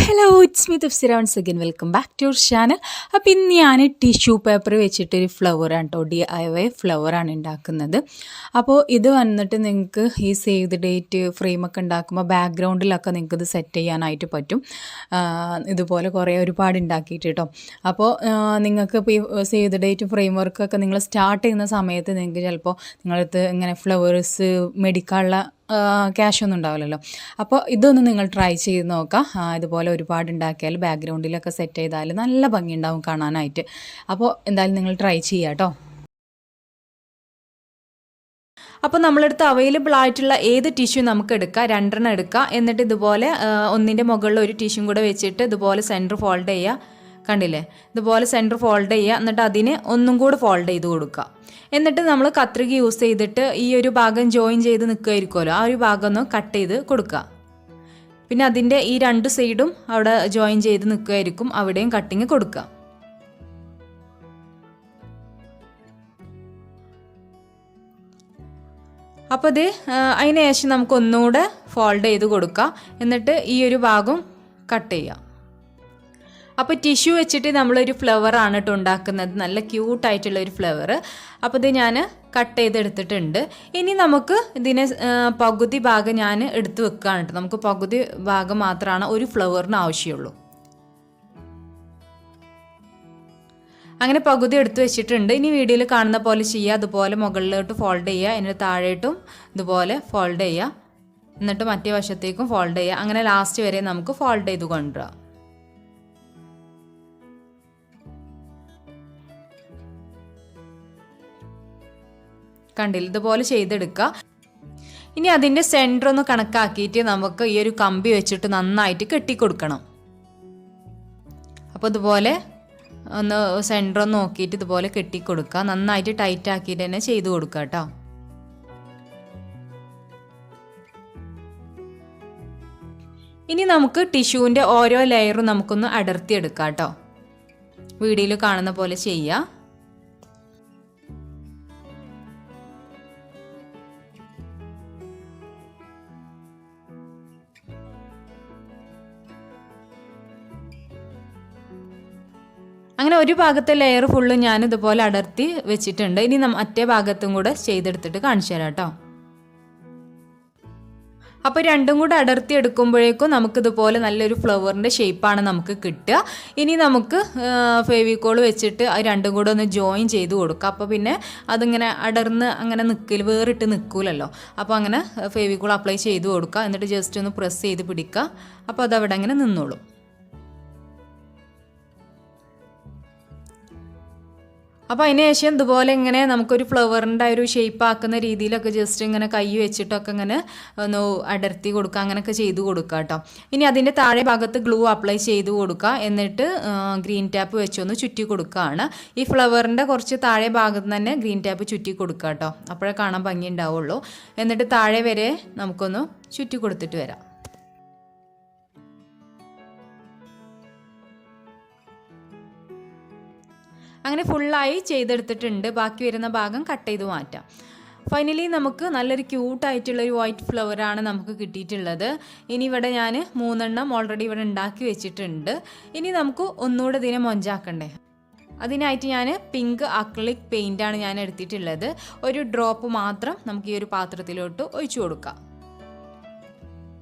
Hello it's me Tafsira once again welcome back to your channel. അപ്പോൾ ഇന്ന് ഞാൻ tissue paper വെച്ചിട്ടൊരു ഫ്ലവറാണ് കേട്ടോ, DIY ഫ്ലവറാണ് ഉണ്ടാക്കുന്നത്. അപ്പോൾ ഇത് വന്നിട്ട് നിങ്ങൾക്ക് ഈ സേവ് ദി ഡേറ്റ് ഫ്രെയിമൊക്കെ ഉണ്ടാക്കുമ്പോൾ ബാക്ക്ഗ്രൗണ്ടിലൊക്കെ നിങ്ങൾക്ക് ഇത് സെറ്റ് ചെയ്യാനായിട്ട് പറ്റും. ഇതുപോലെ ഒരുപാട് ഉണ്ടാക്കിയിട്ട് കേട്ടോ. അപ്പോൾ നിങ്ങൾക്ക് ഇപ്പോൾ ഈ സേവ് ദി ഡേറ്റ് ഫ്രെയിം വർക്കൊക്കെ നിങ്ങൾ സ്റ്റാർട്ട് ചെയ്യുന്ന സമയത്ത് നിങ്ങൾക്ക് ചിലപ്പോൾ നിങ്ങളടുത്ത് ഇങ്ങനെ ഫ്ലവേഴ്സ് മേടിക്കാനുള്ള ക്യാഷൊന്നും ഉണ്ടാവില്ലല്ലോ. അപ്പോൾ ഇതൊന്ന് നിങ്ങൾ ട്രൈ ചെയ്ത് നോക്കാം. ഇതുപോലെ ഒരുപാട് ഉണ്ടാക്കിയാൽ ബാക്ക്ഗ്രൗണ്ടിലൊക്കെ സെറ്റ് ചെയ്താൽ നല്ല ഭംഗിയുണ്ടാവും കാണാനായിട്ട്. അപ്പോൾ എന്തായാലും നിങ്ങൾ ട്രൈ ചെയ്യാം കേട്ടോ. അപ്പോൾ നമ്മളടുത്ത് അവൈലബിൾ ആയിട്ടുള്ള ഏത് ടിഷ്യൂ നമുക്ക് എടുക്കാം, 2 എടുക്കാം. എന്നിട്ട് ഇതുപോലെ ഒന്നിൻ്റെ മുകളിൽ ഒരു ടിഷ്യൂ കൂടെ വെച്ചിട്ട് ഇതുപോലെ സെൻറ്റർ ഫോൾഡ് ചെയ്യുക. കണ്ടില്ലേ, ഇതുപോലെ സെൻറ്റർ ഫോൾഡ് ചെയ്യുക. എന്നിട്ട് അതിന് ഒന്നും കൂടെ ഫോൾഡ് ചെയ്ത് കൊടുക്കുക. എന്നിട്ട് നമ്മൾ കത്രിക യൂസ് ചെയ്തിട്ട് ഈ ഒരു ഭാഗം ജോയിൻ ചെയ്ത് നിൽക്കുമായിരിക്കുമല്ലോ, ആ ഒരു ഭാഗം ഒന്ന് കട്ട് ചെയ്ത് കൊടുക്കുക. പിന്നെ അതിൻ്റെ ഈ 2 സൈഡും അവിടെ ജോയിൻ ചെയ്ത് നിൽക്കുമായിരിക്കും, അവിടെയും കട്ടിങ് കൊടുക്കുക. അപ്പോൾ ഇത് അതിന് ശേഷം നമുക്ക് ഒന്നുകൂടെ ഫോൾഡ് ചെയ്ത് കൊടുക്കുക. എന്നിട്ട് ഈ ഒരു ഭാഗം കട്ട് ചെയ്യുക. അപ്പോൾ ടിഷ്യൂ വെച്ചിട്ട് നമ്മളൊരു ഫ്ലവറാണ് കേട്ടോ ഉണ്ടാക്കുന്നത്, നല്ല ക്യൂട്ടായിട്ടുള്ളൊരു ഫ്ലവർ. അപ്പോൾ ഇത് ഞാൻ കട്ട് ചെയ്തെടുത്തിട്ടുണ്ട്. ഇനി നമുക്ക് ഇതിനെ പകുതി ഭാഗം ഞാൻ എടുത്ത് വെക്കുകയാണ് കേട്ടോ. നമുക്ക് പകുതി ഭാഗം മാത്രമാണ് ഒരു ഫ്ലവറിന് ആവശ്യമുള്ളൂ. അങ്ങനെ പകുതി എടുത്ത് വെച്ചിട്ടുണ്ട്. ഇനി വീഡിയോയിൽ കാണുന്ന പോലെ ചെയ്യുക. അതുപോലെ മുകളിലോട്ട് ഫോൾഡ് ചെയ്യുക, എന്നിട്ട് താഴേട്ടും ഇതുപോലെ ഫോൾഡ് ചെയ്യുക, എന്നിട്ട് മറ്റേ വശത്തേക്കും ഫോൾഡ് ചെയ്യുക. അങ്ങനെ ലാസ്റ്റ് വരെ നമുക്ക് ഫോൾഡ് ചെയ്ത് കൊണ്ടുവരാം. കണ്ടില്ല, ഇതുപോലെ ചെയ്തെടുക്കുക. ഇനി അതിൻ്റെ സെൻറ്റർ ഒന്ന് കണക്കാക്കിയിട്ട് നമുക്ക് ഈ ഒരു കമ്പി വെച്ചിട്ട് നന്നായിട്ട് കെട്ടിക്കൊടുക്കണം. അപ്പോൾ ഇതുപോലെ ഒന്ന് സെൻറ്റർ ഒന്ന് നോക്കിയിട്ട് ഇതുപോലെ കെട്ടിക്കൊടുക്കുക. നന്നായിട്ട് ടൈറ്റ് ആക്കിയിട്ട് തന്നെ ചെയ്ത് കൊടുക്കുക കേട്ടോ. ഇനി നമുക്ക് ടിഷ്യൂവിൻ്റെ ഓരോ ലെയറും നമുക്കൊന്ന് അടർത്തിയെടുക്കാം കേട്ടോ. വീഡിയോയിൽ കാണുന്ന പോലെ ചെയ്യുക. അങ്ങനെ ഒരു ഭാഗത്തെ ലെയർ ഫുള്ള് ഞാൻ ഇതുപോലെ അടർത്തി വെച്ചിട്ടുണ്ട്. ഇനി മറ്റേ ഭാഗത്തും കൂടെ ചെയ്തെടുത്തിട്ട് കാണിച്ചു തരാം കേട്ടോ. അപ്പോൾ രണ്ടും കൂടെ അടർത്തി എടുക്കുമ്പോഴേക്കും നമുക്കിതുപോലെ നല്ലൊരു ഫ്ലവറിൻ്റെ ഷേപ്പാണ് നമുക്ക് കിട്ടുക. ഇനി നമുക്ക് ഫെവിക്കോൾ വെച്ചിട്ട് അത് രണ്ടും കൂടെ ഒന്ന് ജോയിൻ ചെയ്ത് കൊടുക്കുക. അപ്പോൾ പിന്നെ അതിങ്ങനെ അടർന്ന് അങ്ങനെ വേറിട്ട് നിൽക്കൂലല്ലോ. അപ്പോൾ അങ്ങനെ ഫെവിക്കോൾ അപ്ലൈ ചെയ്ത് കൊടുക്കുക. എന്നിട്ട് ജസ്റ്റ് ഒന്ന് പ്രസ് ചെയ്ത് പിടിക്കുക. അപ്പോൾ അതവിടെ അങ്ങനെ നിന്നോളും. അപ്പോൾ അതിന് ശേഷം ഇതുപോലെ ഇങ്ങനെ നമുക്കൊരു ഫ്ലവറിൻ്റെ ഒരു ഷേപ്പ് ആക്കുന്ന രീതിയിലൊക്കെ ജസ്റ്റ് ഇങ്ങനെ കൈ വെച്ചിട്ടൊക്കെ ഇങ്ങനെ ഒന്ന് അടർത്തി കൊടുക്കുക, അങ്ങനെയൊക്കെ ചെയ്ത് കൊടുക്കുക കേട്ടോ. ഇനി അതിൻ്റെ താഴെ ഭാഗത്ത് ഗ്ലൂ അപ്ലൈ ചെയ്ത് കൊടുക്കുക. എന്നിട്ട് ഗ്രീൻ ടാപ്പ് വെച്ചൊന്ന് ചുറ്റി കൊടുക്കുകയാണ്. ഈ ഫ്ലവറിൻ്റെ കുറച്ച് താഴെ ഭാഗത്ത് തന്നെ ഗ്രീൻ ടാപ്പ് ചുറ്റി കൊടുക്കുക കേട്ടോ. അപ്പോഴേ കാണാൻ ഭംഗി ഉണ്ടാവുള്ളൂ. എന്നിട്ട് താഴെ വരെ നമുക്കൊന്ന് ചുറ്റി കൊടുത്തിട്ട് വരാം. അങ്ങനെ ഫുള്ളായി ചെയ്തെടുത്തിട്ടുണ്ട്. ബാക്കി വരുന്ന ഭാഗം കട്ട് ചെയ്ത് മാറ്റാം. ഫൈനലി നമുക്ക് നല്ലൊരു ക്യൂട്ടായിട്ടുള്ളൊരു വൈറ്റ് ഫ്ലവറാണ് നമുക്ക് കിട്ടിയിട്ടുള്ളത്. ഇനി ഇവിടെ ഞാൻ 3 എണ്ണം ഓൾറെഡി ഇവിടെ ഉണ്ടാക്കി വെച്ചിട്ടുണ്ട്. ഇനി നമുക്ക് ഒന്നുകൂടെ ഇതിനെ മൊഞ്ചാക്കണ്ടേ. അതിനായിട്ട് ഞാൻ പിങ്ക് അക്രിലിക് പെയിൻ്റാണ് ഞാൻ എടുത്തിട്ടുള്ളത്. ഒരു ഡ്രോപ്പ് മാത്രം നമുക്ക് ഈ ഒരു പാത്രത്തിലോട്ട് ഒഴിച്ചു കൊടുക്കാം.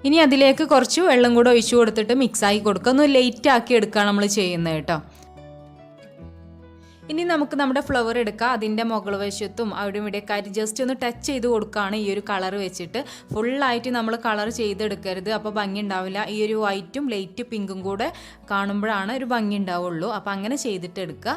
ഇനി അതിലേക്ക് കുറച്ച് വെള്ളം കൂടെ ഒഴിച്ചു കൊടുത്തിട്ട് മിക്സാക്കി കൊടുക്കുക. ഒന്ന് ലൈറ്റ് ആക്കി എടുക്കുകയാണ് നമ്മൾ ചെയ്യുന്നത് കേട്ടോ. ഇനി നമുക്ക് നമ്മുടെ ഫ്ലവർ എടുക്കാം. അതിൻ്റെ മുകൾ വശത്തും അവിടെ ഇവിടെയൊക്കെ ആയിട്ട് ജസ്റ്റ് ഒന്ന് ടച്ച് ചെയ്ത് കൊടുക്കുകയാണ് ഈ ഒരു കളർ വെച്ചിട്ട്. ഫുള്ളായിട്ട് നമ്മൾ കളർ ചെയ്തെടുക്കരുത്, അപ്പോൾ ഭംഗി ഉണ്ടാവില്ല. ഈ ഒരു വൈറ്റും ലൈറ്റ് പിങ്കും കൂടെ കാണുമ്പോഴാണ് ഒരു ഭംഗി ഉണ്ടാവുള്ളൂ. അപ്പോൾ അങ്ങനെ ചെയ്തിട്ട് എടുക്കുക.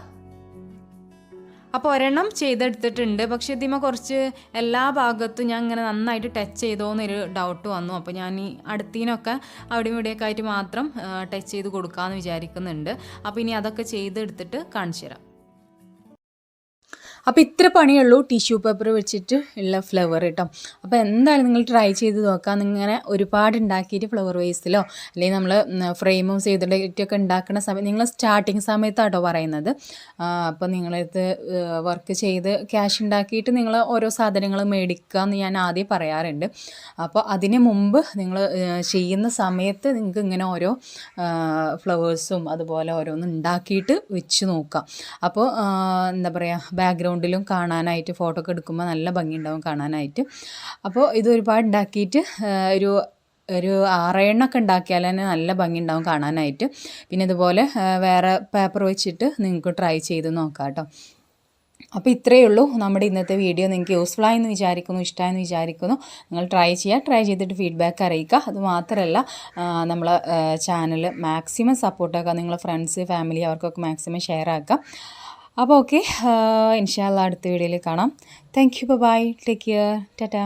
അപ്പോൾ ഒരെണ്ണം ചെയ്തെടുത്തിട്ടുണ്ട്. പക്ഷേ ഇതിമ കുറച്ച് എല്ലാ ഭാഗത്തും ഞാൻ ഇങ്ങനെ നന്നായിട്ട് ടച്ച് ചെയ്തോന്നൊരു ഡൗട്ട് വന്നു. അപ്പോൾ ഞാൻ ഈ അടുത്തീനൊക്കെ അവിടെ ഇവിടെയൊക്കെ ആയിട്ട് മാത്രം ടച്ച് ചെയ്ത് കൊടുക്കാമെന്ന് വിചാരിക്കുന്നുണ്ട്. അപ്പോൾ ഇനി അതൊക്കെ ചെയ്തെടുത്തിട്ട് കാണിച്ചു തരാം. അപ്പോൾ ഇത്ര പണിയുള്ളൂ ടിഷ്യൂ പേപ്പർ വെച്ചിട്ട് ഉള്ള ഫ്ലവർ കേട്ടോ. അപ്പോൾ എന്തായാലും നിങ്ങൾ ട്രൈ ചെയ്ത് നോക്കാം. ഇങ്ങനെ ഒരുപാട് ഉണ്ടാക്കിയിട്ട് ഫ്ലവർ വേസിലോ അല്ലെങ്കിൽ നമ്മൾ ഫ്രെയിമും ചെയ്തിട്ടൊക്കെ ഉണ്ടാക്കുന്ന സമയം നിങ്ങൾ സ്റ്റാർട്ടിങ് സമയത്താട്ടോ പറയുന്നത്. അപ്പോൾ നിങ്ങളിത് വർക്ക് ചെയ്ത് ക്യാഷ് ഉണ്ടാക്കിയിട്ട് നിങ്ങൾ ഓരോ സാധനങ്ങൾ മേടിക്കുക എന്ന് ഞാൻ ആദ്യം പറയാറുണ്ട്. അപ്പോൾ അതിന് മുമ്പ് നിങ്ങൾ ചെയ്യുന്ന സമയത്ത് നിങ്ങൾക്ക് ഇങ്ങനെ ഓരോ ഫ്ലവേഴ്സും അതുപോലെ ഓരോന്നും ഉണ്ടാക്കിയിട്ട് വെച്ച് നോക്കാം. അപ്പോൾ എന്താ പറയുക, ബാക്ക്ഗ്രൗണ്ടിലും കാണാനായിട്ട് ഫോട്ടോ ഒക്കെ എടുക്കുമ്പോൾ നല്ല ഭംഗിയുണ്ടാവും കാണാനായിട്ട്. അപ്പോൾ ഇത് ഒരുപാട് ഉണ്ടാക്കിയിട്ട് ഒരു 6 എണ്ണമൊക്കെ ഉണ്ടാക്കിയാൽ തന്നെ നല്ല ഭംഗി ഉണ്ടാവും കാണാനായിട്ട്. പിന്നെ ഇതുപോലെ വേറെ പേപ്പർ വെച്ചിട്ട് നിങ്ങൾക്ക് ട്രൈ ചെയ്ത് നോക്കാം കേട്ടോ. അപ്പോൾ ഇത്രയേ ഉള്ളൂ നമ്മുടെ ഇന്നത്തെ വീഡിയോ. നിങ്ങൾക്ക് യൂസ്ഫുൾ ആയെന്ന് വിചാരിക്കുന്നു, ഇഷ്ടമായെന്ന് വിചാരിക്കുന്നു. നിങ്ങൾ ട്രൈ ചെയ്തിട്ട് ഫീഡ്ബാക്ക് അറിയിക്കുക. അതുമാത്രമല്ല നമ്മളെ ചാനൽ മാക്സിമം സപ്പോർട്ടാക്കുക. നിങ്ങളെ ഫ്രണ്ട്സ് ഫാമിലി അവർക്കൊക്കെ മാക്സിമം ഷെയർ ആക്കുക. അപ്പോൾ ഓക്കെ, ഇൻഷാ അല്ലാഹ് അടുത്ത വീഡിയോയിൽ കാണാം. Thank you, bye, take care, Tata.